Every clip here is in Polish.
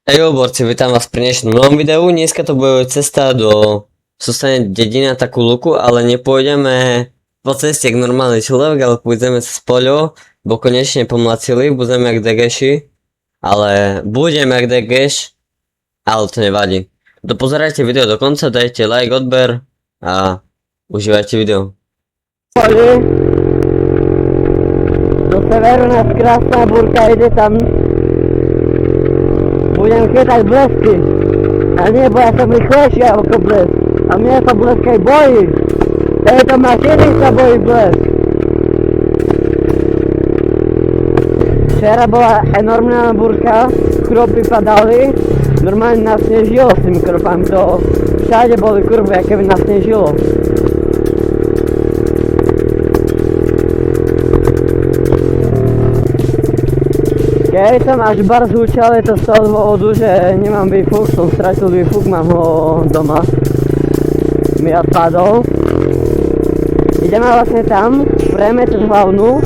Hejo borci, vítam vás pri dnešnom novom videu. Dneska to bude cesta do Sostane dedina, takú luku, ale nepôjdeme po ceste jak normálny človek, ale pôjdeme cez poľo, bo konečne pomlacili, budeme jak degeši, ale budeme jak degeš, ale to nevadí. Dopozerajte video do konca, dajte like, odber a užívajte video. Poli. Do severu nás krásna búrka ide tam. Budem chytať blesky. A nie, bo ja som rýchlejší ako blesk. A mne sa blesk aj bojí. Tejto mašiny sa bojí blesk. Včera bola enormná búrka, kropy padali. Normálne nasnežilo s tými kropami. To všade boli kurvy, aké by nasnežilo. Keď som až bar zúčal, je to z toho dôvodu, že nemám výfuk, som stratil výfuk, mám ho doma. Mi odpadol. Ideme vlastne tam, prejme cez hlavnú.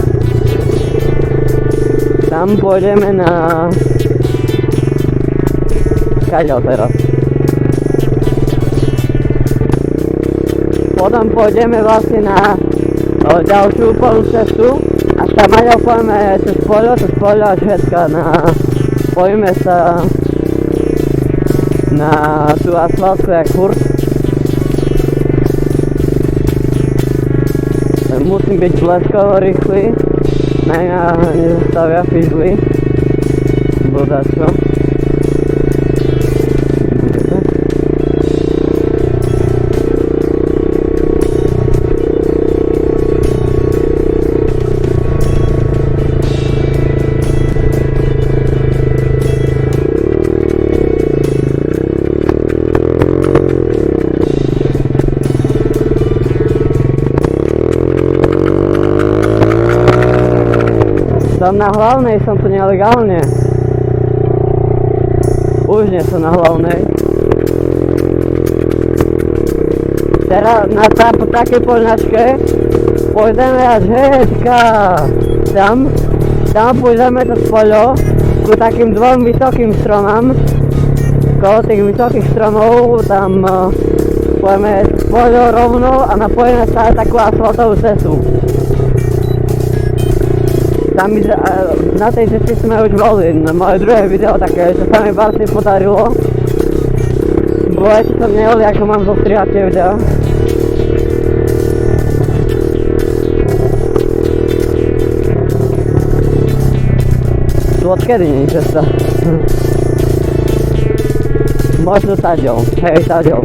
Tam pôjdeme na... Kaďal teraz. Potom pôjdeme vlastne na ďalšiu polnú cestu. A tam aj pojeme cez poľo a všetko pojeme sa na tú asfaltku jak furt. Musím byť bleskovo rýchly, najmä nezastavia fízly, bodačo. Som na hlavnej, som tu nelegálne. Už nie som na hlavnej. Teraz po takej poľnačke pôjdeme až hečka. Tam pôjdeme to poľo ku takým dvom vysokým stromám. Kolo tých vysokých stromov tam pôjdeme poľo rovno a napojíme sa aj takú asfaltovú cestu. Tam na tej ceste sme už boli, na moje druhé video také, čo sa mi vlastne podarilo. Bo ešte som nevedel, ako mám zostrihať tie videa. Tu odkedy nie je cesta? Možno taďou, hej taďou.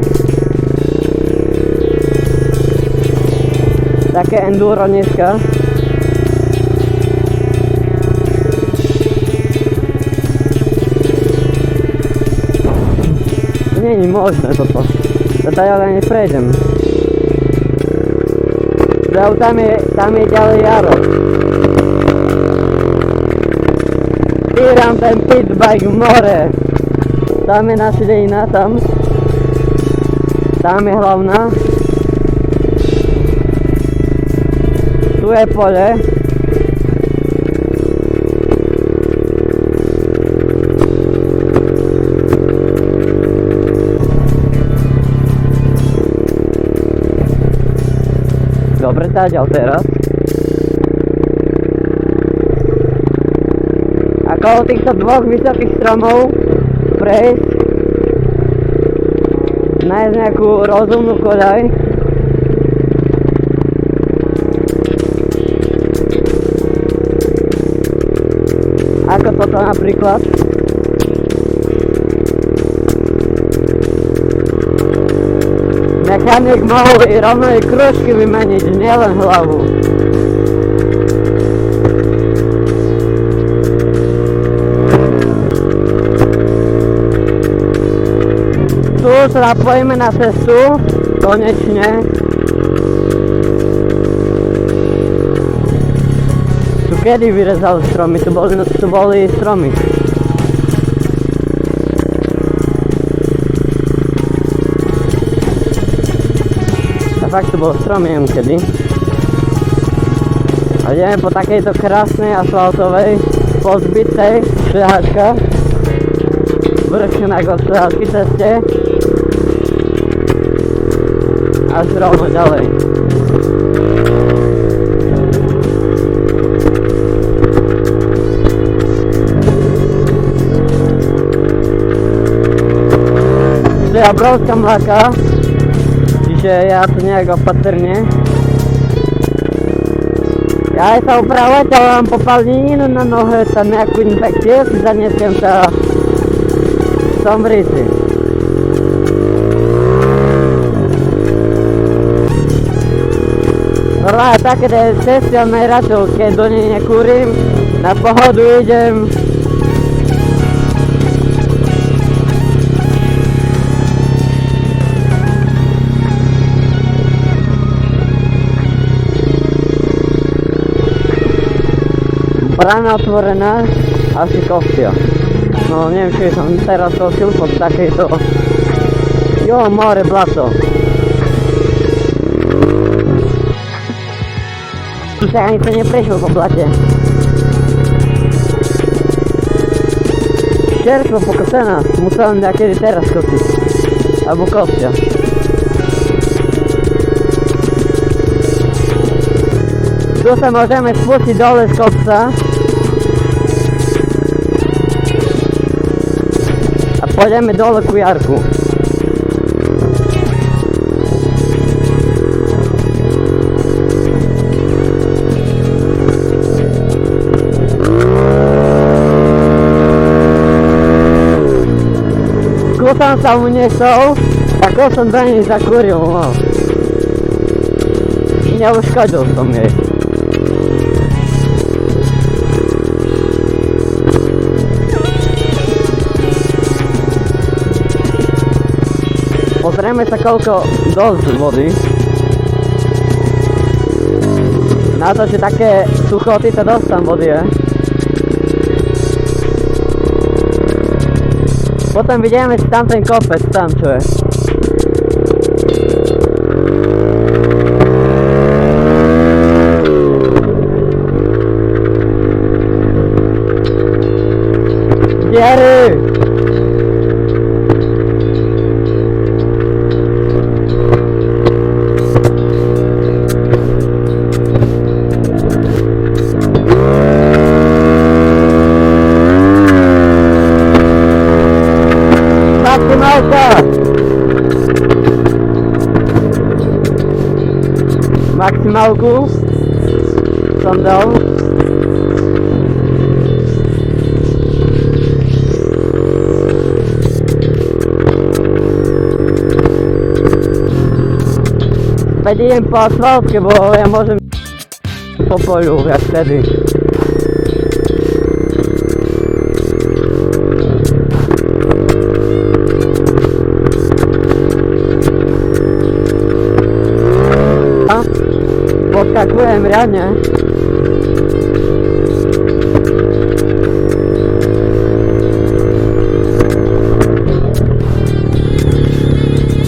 Také enduro dneska. Nie je možné toto. Toto ja len neprejdem. Tam je ďalej jaro. Týram ten pitbike v more. Tam je naša dedina, tam. Tam je hlavná. Tu je pole. Dobre, táďal teraz. A kolo týchto dvoch vysokých stromov prejsť, nájsť nejakú rozumnú koľaj. Ako toto napríklad. Mechanik mohol i rovno i kružky vymeniť, nielen hlavu. Tu sa napojíme na cestu, konečne. Tu kedy vyrezali stromy, tu boli stromy. Fakt to bolo strom, neviem kedy. A ideme po takejto krásnej asfaltovej, pozbitej šľahačka. wyrощonego przy teście. Aż równo dalej. Jabrowska mlaka. Dzisiaj ja tu niego w paternie. Ja jestem uprawa, mam popalninę na nohę, tam jakąś infekcję i zaniesłem to somrycy. Normalnie takie to sesja najraczej, kiedy do niej nie kurym, na pochodu idziemy. Brana otworena, a szykowcja. No nie wiem czy tam teraz to pod takiej to... Jo, more blato. Dzisiaj nic nie przeszło po blacie. Czerstwo pokosena, musiałem na kiedy teraz kosić. Albo kostia. Tu se możemy spuścić dole z kopca. A pójdziemy dole ku jarku. Kusan sam nie chcą, a kusan będzie zakurił. I nie uszkodził to mnie. Pozriemy sa koľko dosť vody. Na to, že také suchoty, to dosť tam vody je. Potom vidíme si tam ten kopec, tam čo je. Jerry! Maksymalku sandał. Pędziłem po asfaltkę, bo ja może po polu jak wtedy. Podskakujem ranie.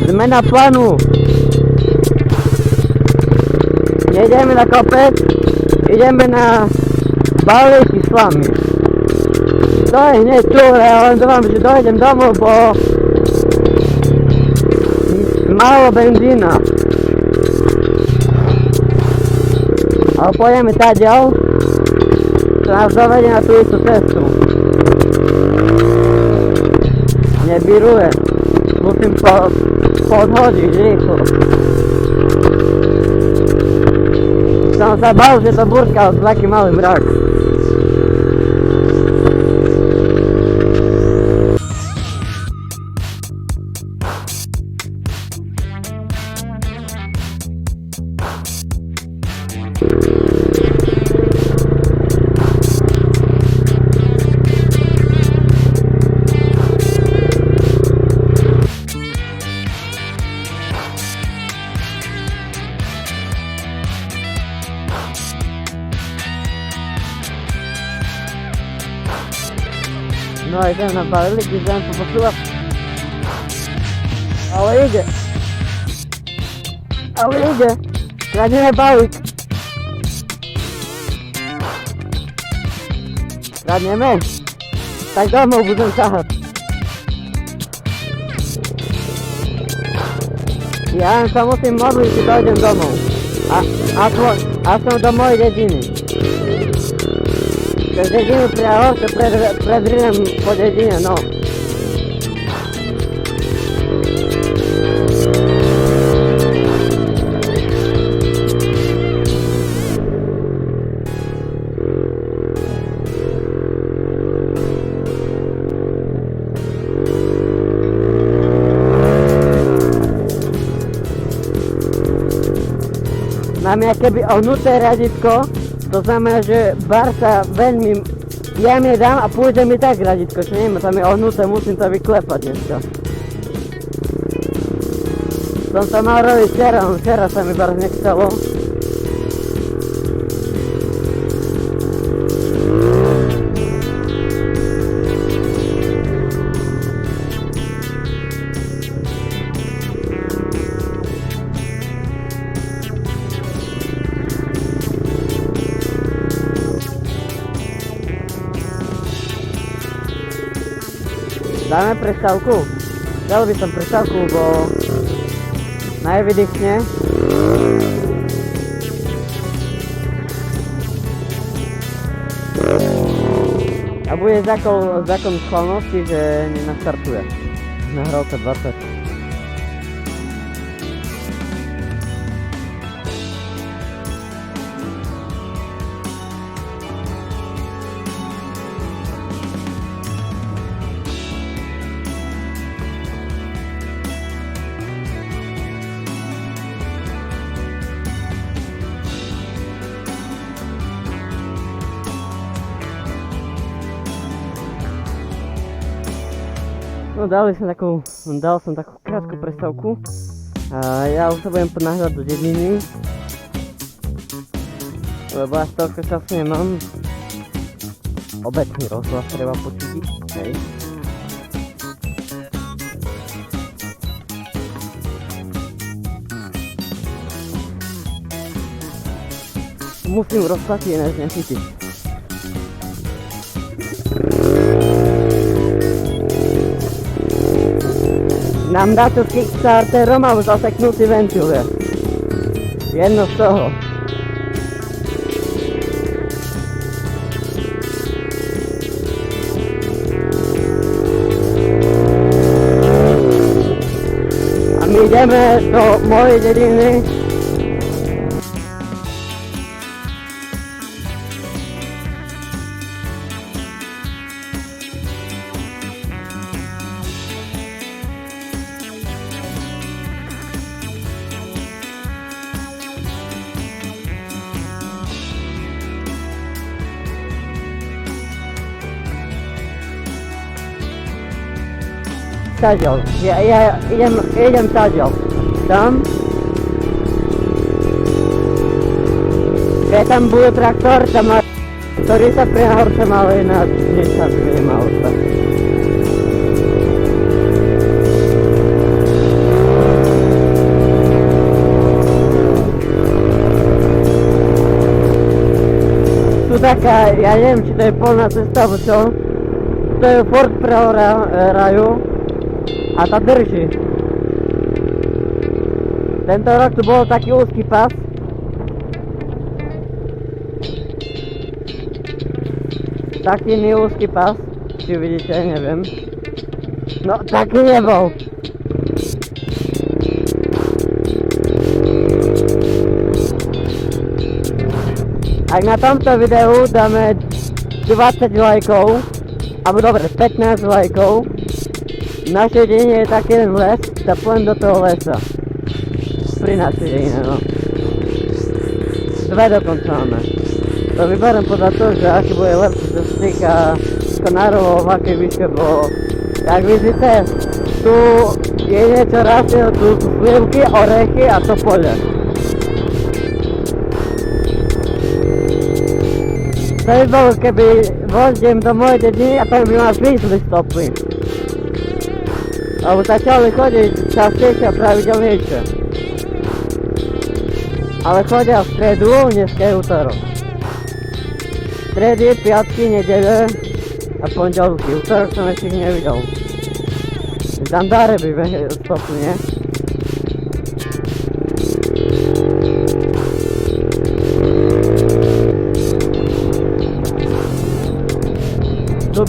Zmiana planu. Nie idziemy na kopec, idziemy na bały i slamy. To jest nie tu, ale wam, że dojdziemy do domu, bo mało benzina. A pojemy ta dział, to nas dowiedzie na tu istą cestu. Nie biruję, musím podchodzić rýchlo. Som sa bál, že to burkal s taký malý mrak. No idę na baryk, idę po posłuchać. Ale idzie. Kradniemy bałyk. Kradniemy. Tak domu budzą sahat. Ja sa musím modliť, či dojdem domov. A som do mojej dediny. Cez dedinu priahol sa predrinem po dedine, no. Mám keby ohnuté radítko, to znamená, že bar sa veľmi jemne dám a pôjde mi tak radítko, čo neviem, tam je ohnuté, musím to vyklepať dneska. Som to mal robiť včera sa mi bar nechcelo. Dáme prestávku? Dal by som prestávku, bo najvydýchne. A bude zákon schválnosti, že nenastartuje. Nahral sa 20. No dal som takú krátku prestávku a ja už sa budem ponáhľať do dediny, lebo až toľko času nemám. Obecný rozhlas treba počuť, hej. Musím rozhlasy ináč nechytiť. Nám dá to Kickstarterom alebo zaseknutý ventil je. Jedno z toho. A my ideme do mojej dediny. Tadiaľ. Ja idem tadiaľ. Tam. Keď tam bude traktor, ktorý sa prihorce malý na 10 mm. Tu taká, ja neviem, či to je polná cesta, alebo čo. To je Ford Prehoraju. A tá drží. Tento rok tu bol taký úzky pas. Taký neúzky pas. Či vidíte, neviem. No, taký nebol. Ak na tomto videu dáme 20 lajkov, alebo dobre, 15 lajkov, v našej dedine je taký jeden les, sa pôjdem do toho lesa. Pri našej dedine, no. 2 dokonca máme. To vyberiem podľa toho, že aký bude lepší čo sa týka konárov, v akej výške, bo jak vidíte, tu je niečo rastie, tu sú slivky, orechy a to pole. To by bolo, keby vozdem do mojej dediny a tam by ma zvýšli stopy. Alebo začali chodiť častejšie a pravidelnejšie. Ale chodia v stredu, dneska je útorok. Stredy, piatky, nedele a pondelky. Útorok som ešte ich nevidel. Zandáre by stopli, nie?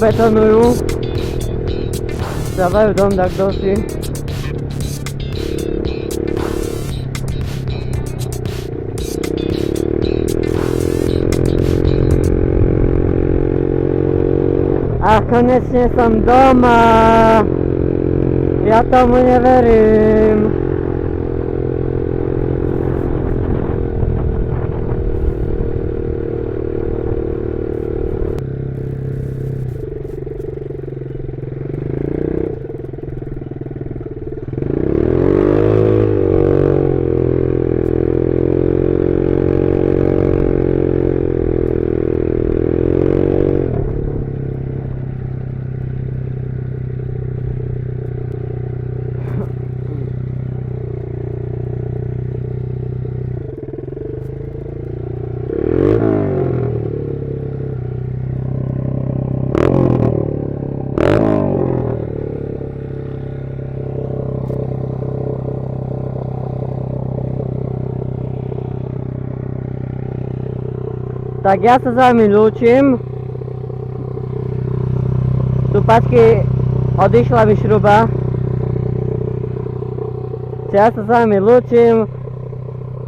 betonujú. Stavajú dom, tak dosi. A konečne som doma. Ja tomu neverím. Tak ja sa s vami lúčim. Tu pačky odišla mi šruba. Ja sa s vami lúčim.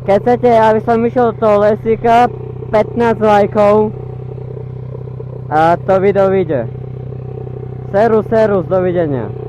Keď chcete, aby som išiel do toho lesíka, 15 lajkov. A to video vyjde. Serus, dovidenia.